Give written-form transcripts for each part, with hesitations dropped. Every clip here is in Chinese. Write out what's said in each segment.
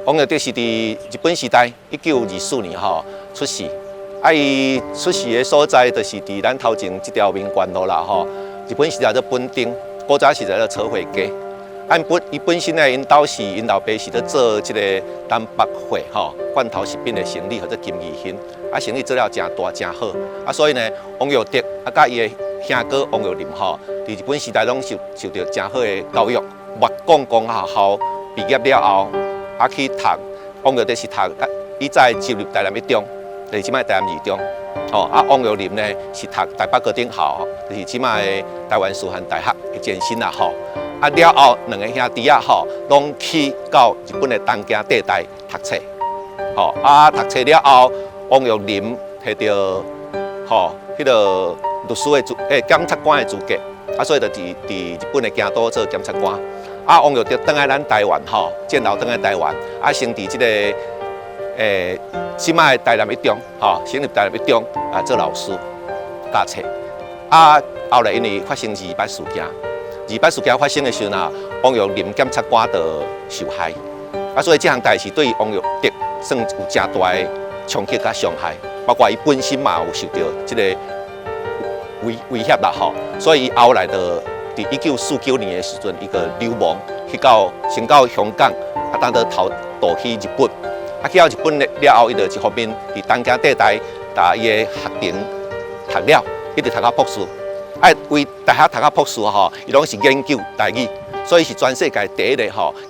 王耀德是伫日本时代1924年出世，伊出世的所在就是伫咱头前这条民权路啦日本时代做本町，古早是在做草会街。伊本身呢，因老爸是在做这个南北会罐头食品的生意或者金义兴，生意做了真大真好。所以呢，王耀德甲伊的兄哥王耀林伫日本时代拢受到真好的教育，木工工学校毕业了后。去读，王耀德是读，伊在进入台南一中，就是即摆台南二中。王耀林呢是读台北高等校，就是即摆的台湾师范大学的前身啦了后，两个兄弟拢去到日本的东京帝大读册。读册了后，王耀林摕到迄个律师的检察官的资格，所以就伫日本的京都做检察官。王耀德回来咱台湾建牢回来台湾，升伫即个即摆台南一中升入台南一中做老师教册。后来因为发生二八事件发生的时候呢，王耀林检察官就受害，所以这项代志对王耀德算有真大的冲击甲伤害，包括伊本身嘛有受到即个威胁啦所以伊后来就。伫1949年的时阵，伊个流亡先到香港，当到逃去日本。去到日本了后，伊就一方面伫东京帝大伊的学程读了，一直读到博士。为大学读到博士伊拢是研究台语，所以是全世界第一个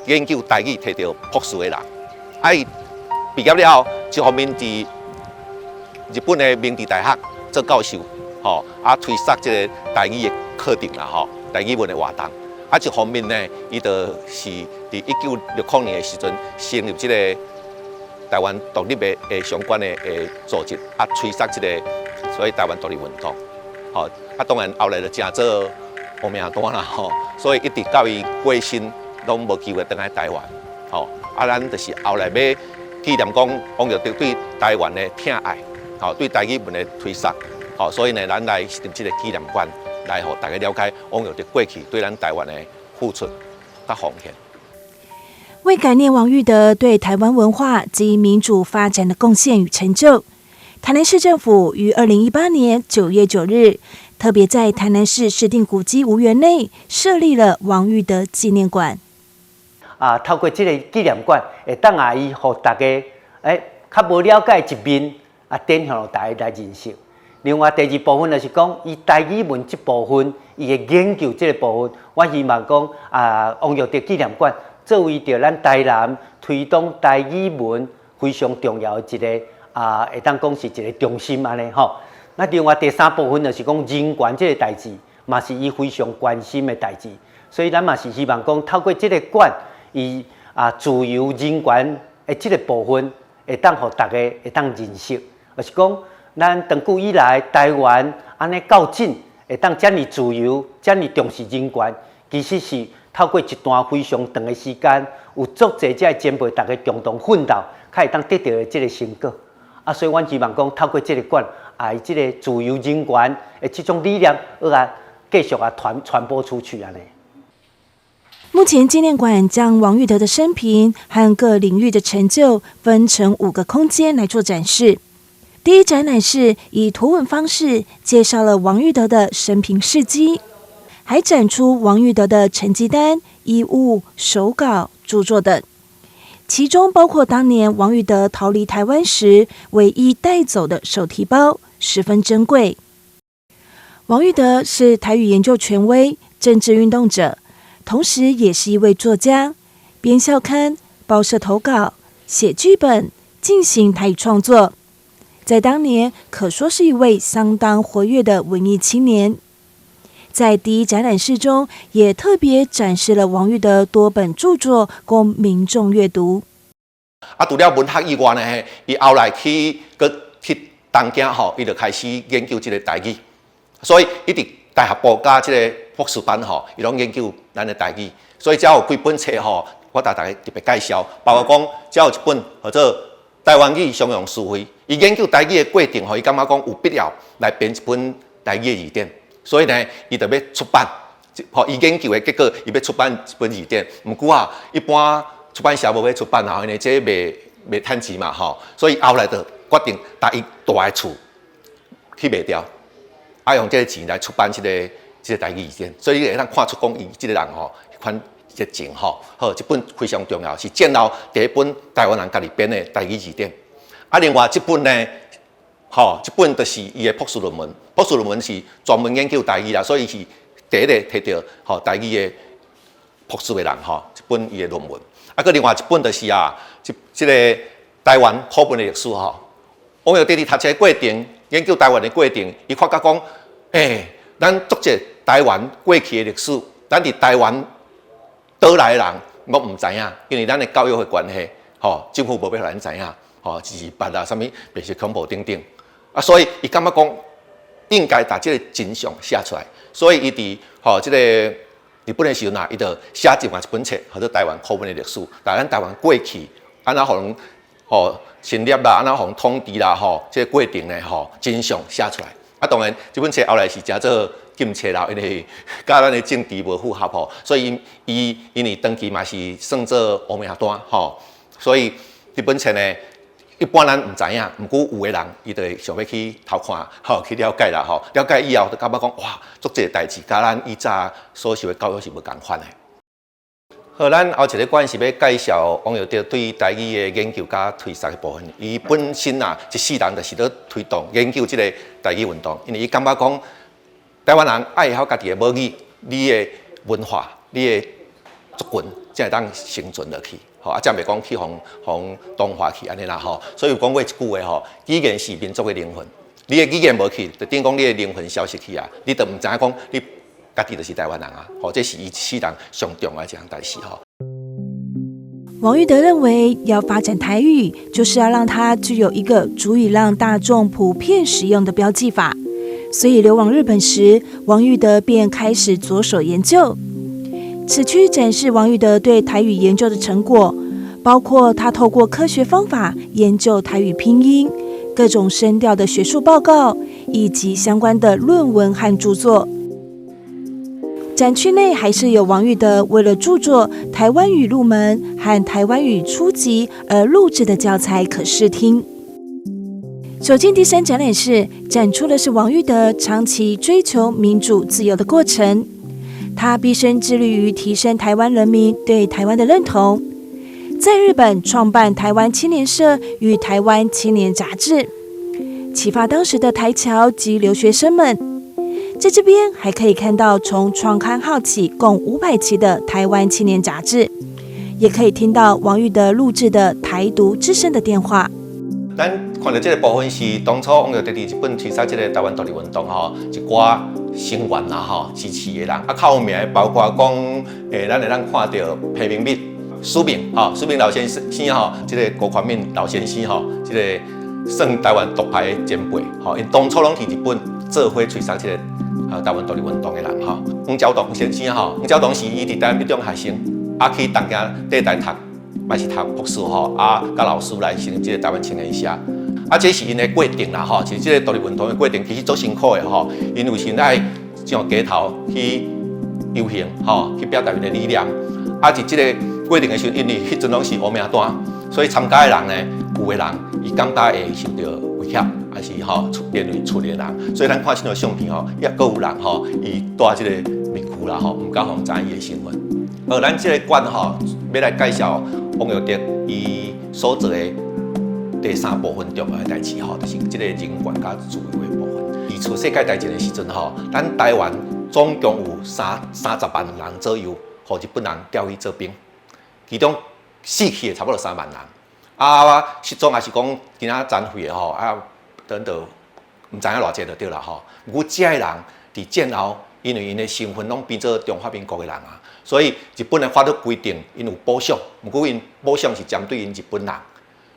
研究台语摕到博士的人。伊毕业了后，一方面伫日本的明治大学做教授，推广这个台语的课程啦台语文的活动，一方面呢，伊就是伫1960年的时阵，成立这个台湾独立的相关的组织，推广这个所谓台湾独立运动。当然后来就真做亡命单啦所以一直到伊过身，拢无机会回来台湾。咱就是后来要纪念讲王耀德对台湾的疼爱，对台语文的推广。所以呢，咱来设立这个纪念馆。来，让大家了解王耀德过去对咱台湾的付出和奉献。为感念王育德对台湾文化及民主发展的贡献与成就，台南市政府于2018年9月9日，特别在台南市市定古迹吴园内设立了王育德纪念馆。透过这个纪念馆，会当伊让大家较无了解一面，点向大家来认识。另外，第二部分就是讲，伊台语文这部分，伊的研究这个部分，我希望讲王耀德纪念馆作为着咱台南推动台语文非常重要的一个会当讲是一个中心安尼吼。那另外第三部分就是讲人权这个代志，嘛是伊非常关心的代志，所以咱嘛是希望讲透过这个馆，伊自由人权的这个部分，会当互大家会当认识，就是讲。咱长久以来，台湾安尼到近，会当遮尔自由、遮尔重视人权，其实是透过一段非常长的时间，有足侪遮前辈大家共同奋斗，才会当得到的这个成果。所以阮希望讲，透过这个馆，以这个自由人权的这种理念，继续传播出去安尼。目前纪念馆将王育德的生平和各领域的成就分成5个空间来做展示。第一展览是以图文方式介绍了王育德的生平事迹，还展出王育德的成绩单、衣物、手稿、著作等，其中包括当年王育德逃离台湾时唯一带走的手提包，十分珍贵。王育德是台语研究权威、政治运动者，同时也是一位作家，编校刊、报社投稿、写剧本，进行台语创作。在当年可说是一位相当活跃的文艺青年。在第一展览室中，也特别展示了王育德多本著作供民众阅读。除了文学以外呢，伊后来去东京伊就开始研究这个台语，所以一直大学部加即个博士班吼，伊拢研究咱的台语，所以才有几本册吼，我甲大家特别介绍，包括讲才有一本叫做《台湾语常用词汇》，伊研究台语的过程吼，伊感觉讲有必要来编一本台语的字典，所以呢，伊就要出版。吼，伊研究的结果，伊要出版一本字典。毋过啊，一般出版社无要出版啊，因为这袂趁钱嘛吼，所以后来就决定搭伊大个厝去卖掉，用这个钱来出版这个台语字典。所以你会当看出讲伊这个人吼，款这情吼，好，这本非常重要，是战后第一本台湾人家己编的台语字典。另外这本呢，吼，这本就是伊的博士论文，博士论文是专门研究台语啦，所以是第一个摕到吼台语的博士的人吼，一本伊的论文。个另外一本就是这个台湾课本的历史吼。王友弟弟读册过程，研究台湾的过程，伊发觉讲，咱作者台湾过去的历史，咱伫台湾倒来的人，我毋知影，因为咱的教育的关系，吼，政府无要互咱知影，吼，是捌啊，啥物白色恐怖等等，所以伊感觉讲应该把这个真相写出来。所以伊伫这个日本的时阵啊，伊就写另外一本册，叫做《台湾课本的历史》，把咱台湾过去安怎互人侵略啦，安怎互人统治啦，这个过程呢，真相写出来。当然，这本册后来是诚做禁册啦，因为甲咱的政治无符合所以伊因为长期嘛是算做乌名单所以这本册呢。一般人唔知影，毋过有个人，伊就想要去偷看，去了解啦，了解以后就感觉讲，哇，做这个代志，甲咱以前所受的教育是无共款的。好，咱后一个关是要介绍王友德对台语的研究甲推广的部分。伊本身啊，一世人就是咧推动研究这个台语运动，因为伊感觉讲，台湾人爱好家己的母语，你的文化，你的族群，才会当生存落去。才袂讲去互同化去安尼啦所以有讲过一句话语言是民族的灵魂。你的语言无去，就等于讲你的灵魂消失去啊！你就唔知影讲你家己就是台湾人啊！这是伊一世人上重要的一项代志王玉德认为，要发展台语，就是要让它具有一个足以让大众普遍使用的标记法。所以流亡日本时，王玉德便开始着手研究。此区展示王玉德对台语研究的成果，包括他透过科学方法研究台语拼音、各种声调的学术报告，以及相关的论文和著作。展区内还是有王玉德为了著作《台湾语入门》和《台湾语初级》而录制的教材可视听。走进第3展览室，展出的是王玉德长期追求民主自由的过程。他毕生致力于提升台湾人民对台湾的认同，在日本创办台湾青年社与台湾青年杂志，启发当时的台侨及留学生们。在这边还可以看到从创刊号起共500期的台湾青年杂志，也可以听到王玉德录制的台独之声的电话。咱看到这个部分是当初王友德伫日本推出这个台湾独立运动一寡成员啦支持的人，较有名的包括讲咱会当看到裴明敏、苏明苏明老先生这个郭宽敏老先生这个算台湾独派的前辈因当初拢伫日本做伙推出这个台湾独立运动的人黄昭同先生黄昭同是伊伫台湾一中学生，去东京帝大读。嘛是读博士甲老师来成这个台湾青年社，这是因的过程啦其实这个独立运动的过程其实足辛苦的因为现在上街头去游行去表达因的理念，伫这个过程的时候，因为迄阵拢是乌名单，所以参加的人呢，有的人伊感觉会受到威胁，还是连累出的人，所以咱看新闻相片也阁有人伊带这个面具啦毋敢互知伊的身份。咱这个馆要来介绍。王友德伊所做的第3部分重要的代志就是这个人权甲自由的部分。伊出世界大战的时阵咱台湾总共有30万人左右，互日本人调去做兵，其中死去的差不多3万人。失踪也是讲今仔残废的等到唔知影偌济就对啦不过这些人伫战后，因为因的身份拢变做中华民国的人所以日本的法律规定，因有补偿，不过因补偿是针对因日本人，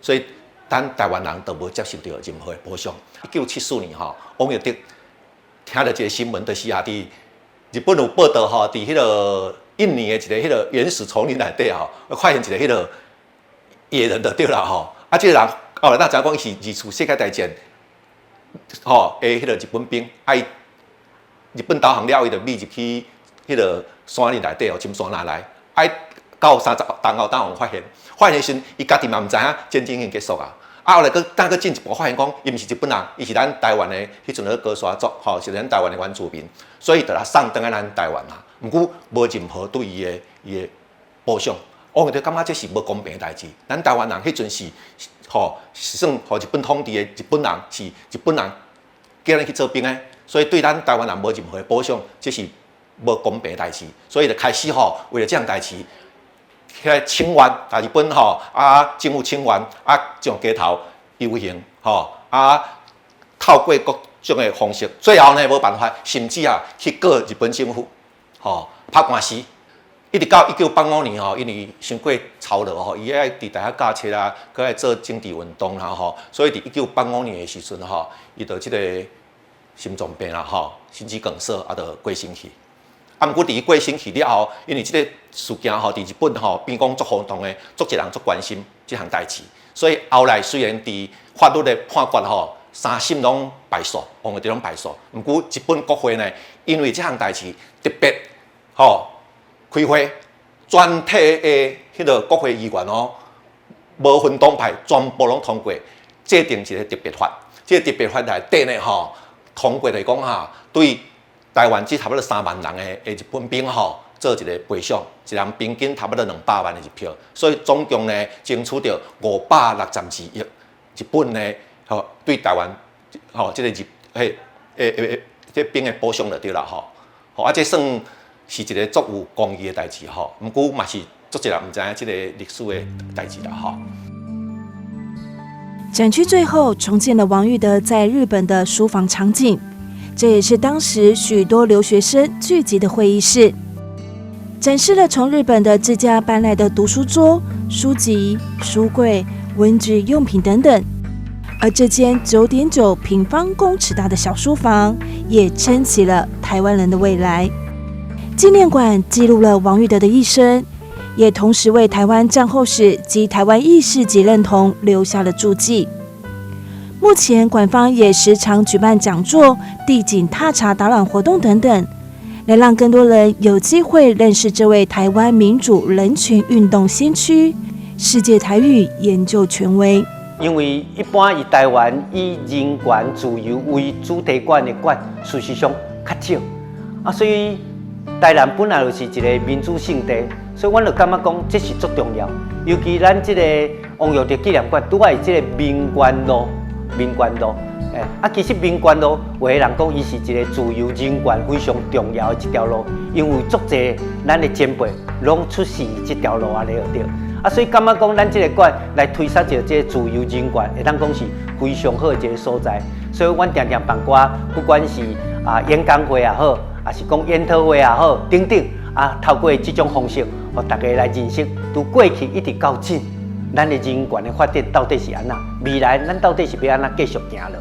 所以咱台湾人都无接受到任何的补偿。1974年王友德听到一个新闻，就是伫日本有报道吼，伫迄个印尼的一个迄个原始丛林内底吼，发现一个迄个野人就对啦吼。啊，这个人后来咱知影讲伊是二次世界大战吼的迄个日本兵，啊伊日本投降了后，伊就秘入去迄个山林内底哦，深山内来，啊到30年后，当发现时阵，伊家己嘛毋知影战争已经结束啊。啊，后来佫进一步发现讲，伊毋是日本人，伊是咱台湾的迄阵个高沙族，吼，是咱台湾的原住民，所以就来送倒来咱台湾啦。毋过无任何对伊的补偿，我就感觉这是无公平的代志。咱台湾人迄阵是是算互日本统治的日本人，是日本人叫咱去做兵的，所以对咱台湾人无任何的补偿，这是无公平的代志。所以就开始为了这样代志。起来请愿，日本政府请愿，将街头游行，透过各种的方式，最后呢无办法，甚至去告日本政府，拍官司，一直到1985年因为伤过操劳伊爱伫大学教册啦，佮爱做政治运动啦所以伫1985年的时阵伊就即个心脏病啦心肌梗塞就过身去。毋过伫伊过身去了后，因为即个事件伫日本变讲足轰动的，足一人足关心即项代志，所以后来虽然伫法律的判决三审拢败诉，王个地拢败诉。毋过日本国会呢，因为即项代志特别开会，全体的迄个国会议员无分党派，全部拢通过制定一个特别法。即个特别法内底呢通过来讲对。台湾只差不多3万人的日本兵做一个赔偿，一人平均差不多200万的一票，所以总共呢争取到562亿日本呢对台湾这个这兵的补偿就对啦这算是一个足有公义的代志毋过嘛是足一人毋知影这个历史的代志啦展区最后重建了王玉德在日本的书房场景。这也是当时许多留学生聚集的会议室，展示了从日本的自家搬来的读书桌、书籍、书柜、文具用品等等。而这间9.9平方公尺大的小书房，也撑起了台湾人的未来。纪念馆记录了王玉德的一生，也同时为台湾战后史及台湾意识及认同留下了注记。目前馆方也时常举办讲座、地景踏查导览活动等等，来让更多人有机会认识这位台湾民主人权运动先驱、世界台语研究权威。因为一般以台湾以人权自由为主题馆的馆，事实上较少所以台南本来就是一个民主圣地，所以我就感觉讲这是足重要。尤其咱这个王玉德纪念馆，拄爱这个民权路。其实民权路，有的人讲伊是一个自由人权非常重要的一条路，因为足侪咱的前辈拢出世这条路了对。所以感觉讲咱这个馆来推销着这个自由人权，会当讲是非常好的一个所在。所以阮常常办过，不管是演讲会也好，还是讲研讨会也好，等等透过这种方式，互大家来认识，从过去一直到今。咱的人权的发展到底是安怎？未来咱到底是要安怎继续行落？